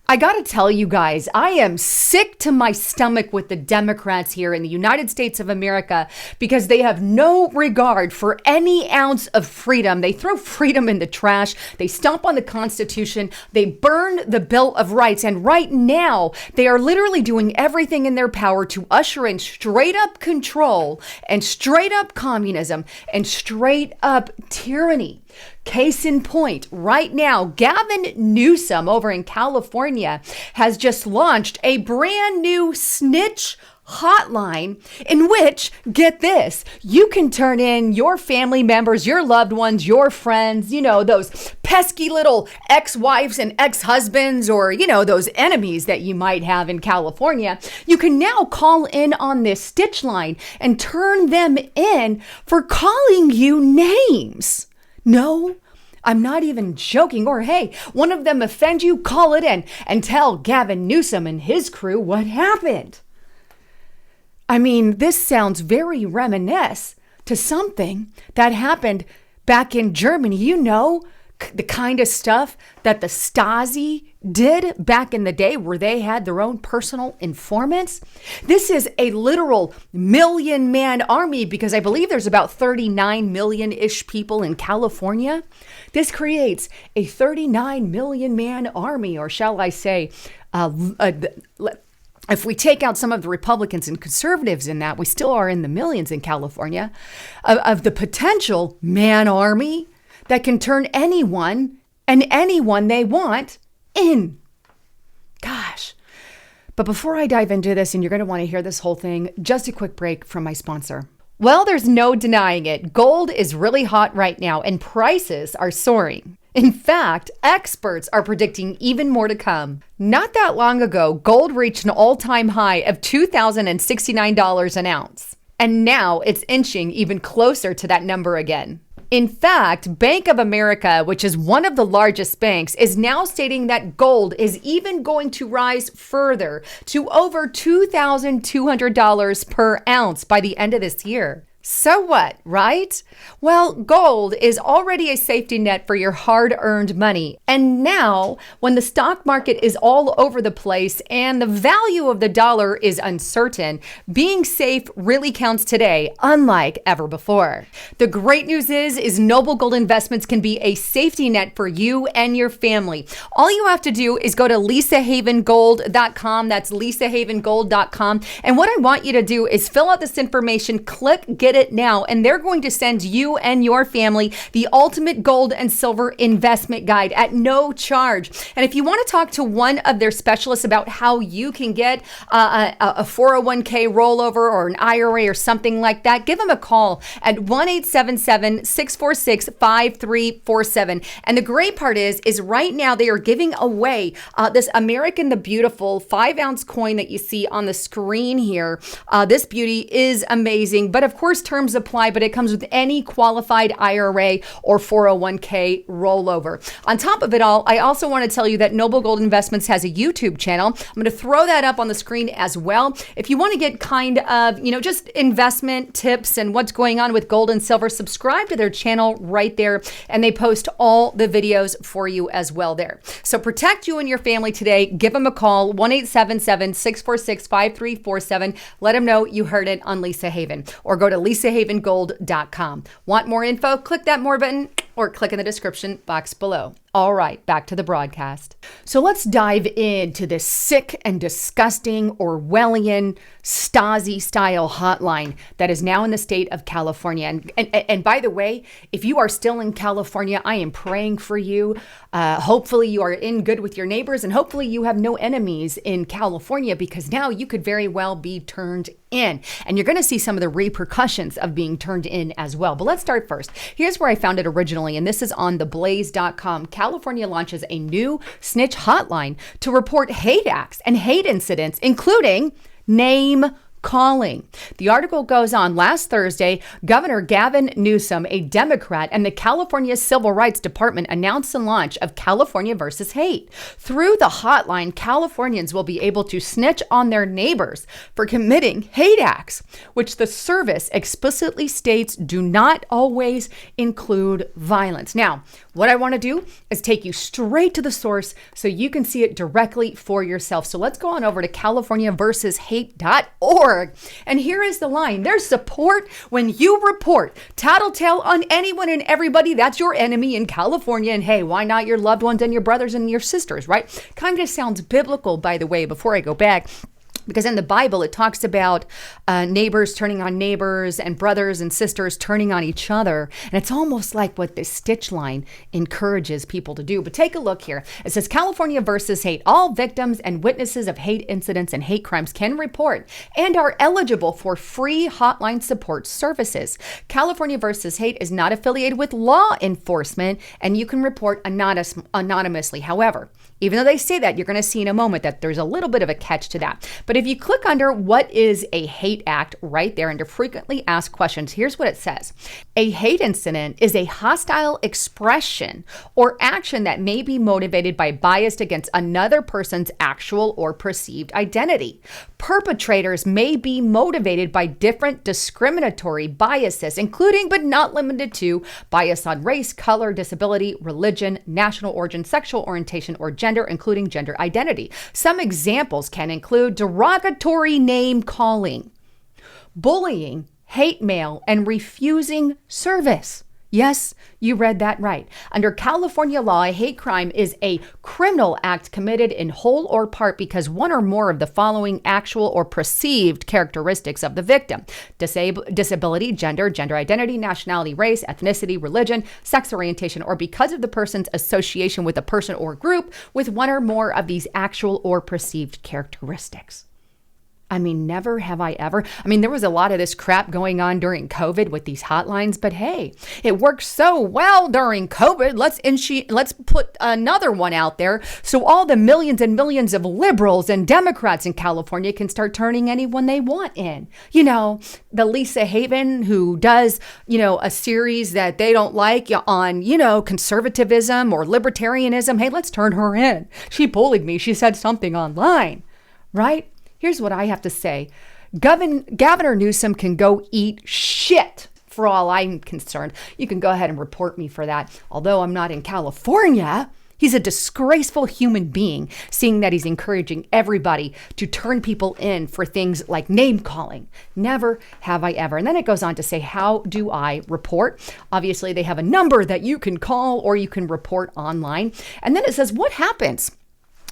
I gotta tell you guys, I am sick to my stomach with the Democrats here in the United States of America because they have no regard for any ounce of freedom. They throw freedom in the trash. They stomp on the Constitution. They burn the Bill of Rights. And right now, they are literally doing everything in their power to usher in straight up control and straight up communism and straight up tyranny. Case in point, right now, Gavin Newsom over in California has just launched a brand new snitch hotline in which, get this, you can turn in your family members, your loved ones, your friends, those pesky little ex-wives and ex-husbands, or, those enemies that you might have in California. You can now call in on this stitch line and turn them in for calling you names. No, I'm not even joking. Or hey, one of them offend you, call it in and tell Gavin Newsom and his crew what happened. I mean, this sounds very reminiscent to something that happened back in Germany. The kind of stuff that the Stasi did back in the day where they had their own personal informants. This is a literal million-man army because I believe there's about 39 million-ish people in California. This creates a 39 million-man army, or shall I say, if we take out some of the Republicans and conservatives in that, we still are in the millions in California, of the potential man army that can turn anyone and anyone they want in. Gosh. But before I dive into this, and you're going to want to hear this whole thing, just a quick break from my sponsor. Well, there's no denying it. Gold is really hot right now and prices are soaring. In fact, experts are predicting even more to come. Not that long ago, gold reached an all-time high of $2,069 an ounce. And now it's inching even closer to that number again. In fact, Bank of America, which is one of the largest banks, is now stating that gold is even going to rise further to over $2,200 per ounce by the end of this year. So what, right? Well, gold is already a safety net for your hard-earned money. And now, when the stock market is all over the place and the value of the dollar is uncertain, being safe really counts today, unlike ever before. The great news is Noble Gold Investments can be a safety net for you and your family. All you have to do is go to lisahavengold.com. That's lisahavengold.com. And what I want you to do is fill out this information, click Get It Now, and they're going to send you and your family the ultimate gold and silver investment guide at no charge. And if you want to talk to one of their specialists about how you can get a 401k rollover or an IRA or something like that, give them a call at 1-877-646-5347. And the great part is right now they are giving away this American the Beautiful 5-ounce coin that you see on the screen here. This beauty is amazing, but of course, terms apply, but it comes with any qualified IRA or 401k rollover. On top of it all, I also want to tell you that Noble Gold Investments has a YouTube channel. I'm going to throw that up on the screen as well. If you want to get kind of, just investment tips and what's going on with gold and silver, subscribe to their channel right there, and they post all the videos for you as well there. So protect you and your family today. Give them a call, 1-877-646-5347. Let them know you heard it on Lisa Haven, or go to lisahavengold.com. Want more info? Click that more button or click in the description box below. All right, back to the broadcast. So let's dive into this sick and disgusting Orwellian Stasi-style hotline that is now in the state of California. And by the way, if you are still in California, I am praying for you. Hopefully you are in good with your neighbors, and hopefully you have no enemies in California, because now you could very well be turned in. And you're going to see some of the repercussions of being turned in as well. But let's start first. Here's where I found it originally, and this is on theblaze.com. California launches a new snitch hotline to report hate acts and hate incidents, including name calling. The article goes on. Last Thursday, Governor Gavin Newsom, a Democrat, and the California Civil Rights Department announced the launch of California versus Hate. Through the hotline, Californians will be able to snitch on their neighbors for committing hate acts, which the service explicitly states do not always include violence. Now, what I want to do is take you straight to the source so you can see it directly for yourself. So let's go on over to californiaversushate.org. And here is the line. There's support when you report tattletale on anyone and everybody that's your enemy in California. And hey, why not your loved ones and your brothers and your sisters, right? Kind of sounds biblical, by the way, before I go back. Because in the Bible, it talks about neighbors turning on neighbors and brothers and sisters turning on each other. And it's almost like what this stitch line encourages people to do. But take a look here. It says California versus Hate. All victims and witnesses of hate incidents and hate crimes can report and are eligible for free hotline support services. California versus Hate is not affiliated with law enforcement, and you can report anonymously. However, even though they say that, you're going to see in a moment that there's a little bit of a catch to that. But if you click under what is a hate act right there under frequently asked questions, here's what it says. A hate incident is a hostile expression or action that may be motivated by bias against another person's actual or perceived identity. Perpetrators may be motivated by different discriminatory biases, including but not limited to bias on race, color, disability, religion, national origin, sexual orientation, or gender, including gender identity. Some examples can include derogatory name calling, bullying, hate mail, and refusing service. Yes, you read that right. Under California law, a hate crime is a criminal act committed in whole or part because one or more of the following actual or perceived characteristics of the victim: disability, gender identity, nationality, race, ethnicity, religion, sex orientation, or because of the person's association with a person or group with one or more of these actual or perceived characteristics. I mean, never have I ever. I mean, there was a lot of this crap going on during COVID with these hotlines, but hey, it worked so well during COVID. Let's put another one out there so all the millions and millions of liberals and Democrats in California can start turning anyone they want in. You know, the Lisa Haven who does, a series that they don't like on, conservatism or libertarianism. Hey, let's turn her in. She bullied me. She said something online, right? Here's what I have to say. Governor Newsom can go eat shit for all I'm concerned. You can go ahead and report me for that. Although I'm not in California, he's a disgraceful human being, seeing that he's encouraging everybody to turn people in for things like name calling. Never have I ever. And then it goes on to say, how do I report? Obviously, they have a number that you can call or you can report online. And then it says, what happens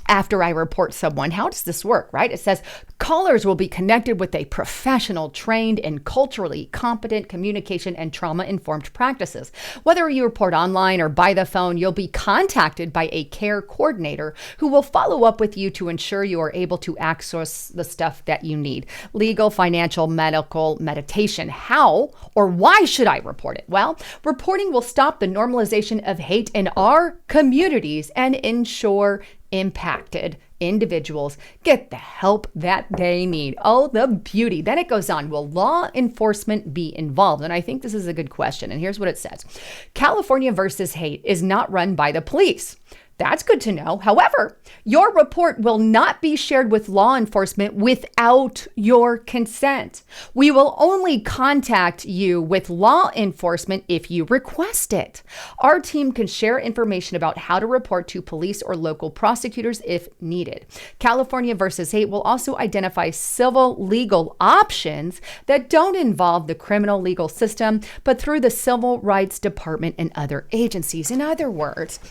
after I report someone? How does this work, right? It says callers will be connected with a professional, trained, and culturally competent communication and trauma-informed practices. Whether you report online or by the phone, you'll be contacted by a care coordinator who will follow up with you to ensure you are able to access the stuff that you need. Legal, financial, medical, meditation. How or why should I report it? Well, reporting will stop the normalization of hate in our communities and ensure impacted individuals get the help that they need. Oh, the beauty. Then it goes on. Will law enforcement be involved? And I think this is a good question. And here's what it says. California versus Hate is not run by the police. That's good to know. However, your report will not be shared with law enforcement without your consent. We will only contact you with law enforcement if you request it. Our team can share information about how to report to police or local prosecutors if needed. California versus Hate will also identify civil legal options that don't involve the criminal legal system, but through the Civil Rights Department and other agencies. In other words,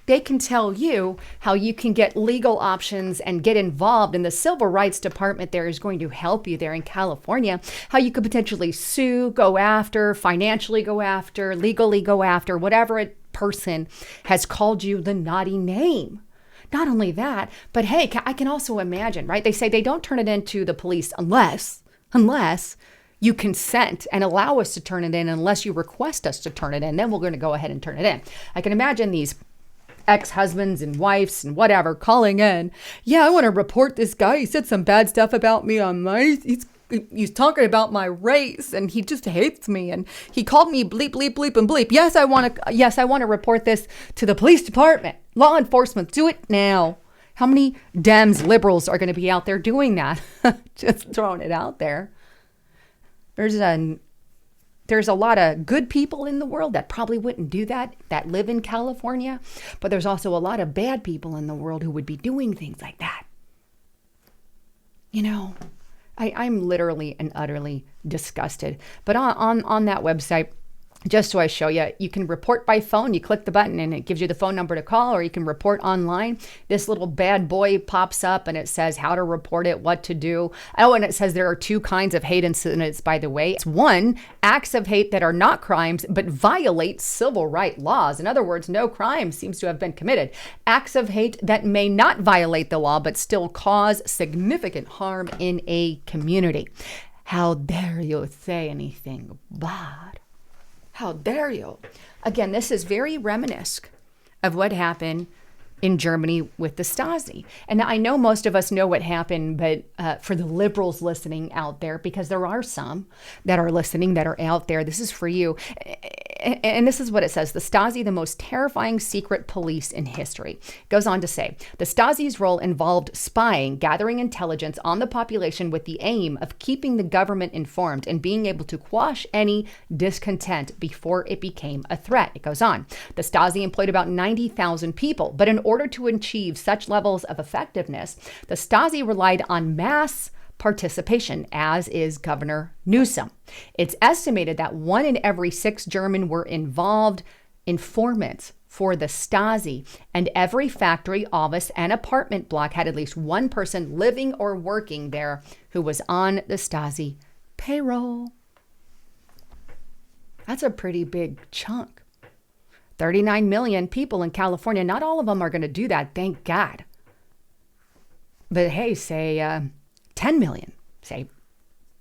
they can tell you how you can get legal options and get involved, in the Civil Rights Department there is going to help you there in California, how you could potentially sue, go after, financially go after, legally go after, whatever a person has called you the naughty name. Not only that, but hey, I can also imagine, right? They say they don't turn it into the police unless you consent and allow us to turn it in, unless you request us to turn it in. Then we're going to go ahead and turn it in. I can imagine these ex-husbands and wives and whatever calling in. Yeah, I want to report this guy. He said some bad stuff about me on my, he's he's talking about my race and he just hates me and he called me bleep, bleep, bleep, and bleep. Yes, I want to report this to the police department. Law enforcement, do it now. How many Dems, liberals are going to be out there doing that? Just throwing it out there. There's a lot of good people in the world that probably wouldn't do that live in California. But there's also a lot of bad people in the world who would be doing things like that. You know, I'm literally and utterly disgusted. But on that website, just so I show you, you can report by phone. You click the button and it gives you the phone number to call, or you can report online. This little bad boy pops up and it says how to report it, what to do. Oh, and it says there are 2 kinds of hate incidents, by the way. It's 1, acts of hate that are not crimes but violate civil rights laws. In other words, no crime seems to have been committed. Acts of hate that may not violate the law but still cause significant harm in a community. How dare you say anything bad? How dare you? Again, this is very reminiscent of what happened in Germany with the Stasi. And I know most of us know what happened, but for the liberals listening out there, because there are some that are listening that are out there, this is for you. And this is what it says: the Stasi, the most terrifying secret police in history. It goes on to say, the Stasi's role involved spying, gathering intelligence on the population with the aim of keeping the government informed and being able to quash any discontent before it became a threat. It goes on. The Stasi employed about 90,000 people, but in order to achieve such levels of effectiveness, the Stasi relied on mass participation, as is Governor Newsom. It's estimated that 1 in every 6 German were involved informants for the Stasi, and every factory, office, and apartment block had at least one person living or working there who was on the Stasi payroll. That's a pretty big chunk. 39 million people in California. Not all of them are going to do that, thank God. But hey, say 10 million, say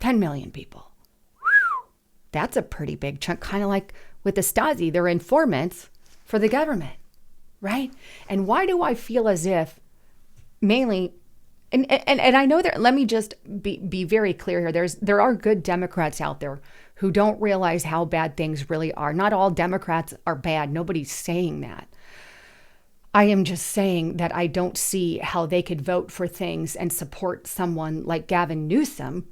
10 million people. Whew. That's a pretty big chunk, kind of like with the Stasi, they're informants for the government, right? And why do I feel as if mainly, and I know that, let me just be very clear here, there are good Democrats out there who don't realize how bad things really are. Not all Democrats are bad. Nobody's saying that. I am just saying that I don't see how they could vote for things and support someone like Gavin Newsom,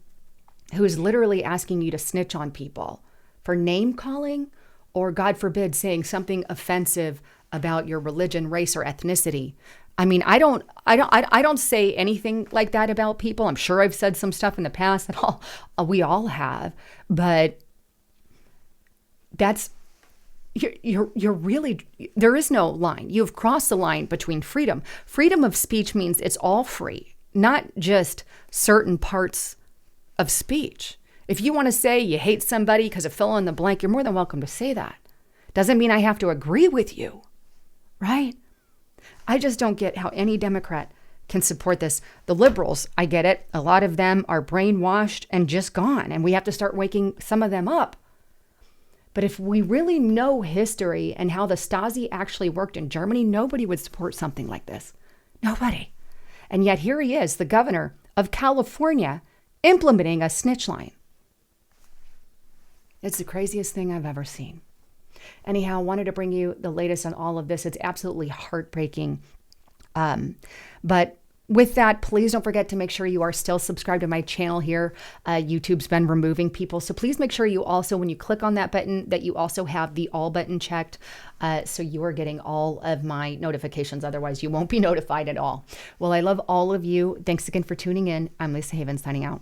who is literally asking you to snitch on people for name calling, or God forbid, saying something offensive about your religion, race, or ethnicity. I mean, I don't say anything like that about people. I'm sure I've said some stuff in the past that we all have, but that's, you're really, there is no line. You've crossed the line between freedom. Freedom of speech means it's all free, not just certain parts of speech. If you want to say you hate somebody because of fill in the blank, you're more than welcome to say that. Doesn't mean I have to agree with you, right? I just don't get how any Democrat can support this. The liberals, I get it. A lot of them are brainwashed and just gone, and we have to start waking some of them up. But if we really know history and how the Stasi actually worked in Germany, nobody would support something like this. Nobody. And yet here he is, the governor of California, implementing a snitch line. It's the craziest thing I've ever seen. Anyhow, I wanted to bring you the latest on all of this. It's absolutely heartbreaking. But with that, please don't forget to make sure you are still subscribed to my channel here. YouTube's been removing people. So please make sure you also, when you click on that button, that you also have the all button checked. So you are getting all of my notifications. Otherwise, you won't be notified at all. Well, I love all of you. Thanks again for tuning in. I'm Lisa Haven signing out.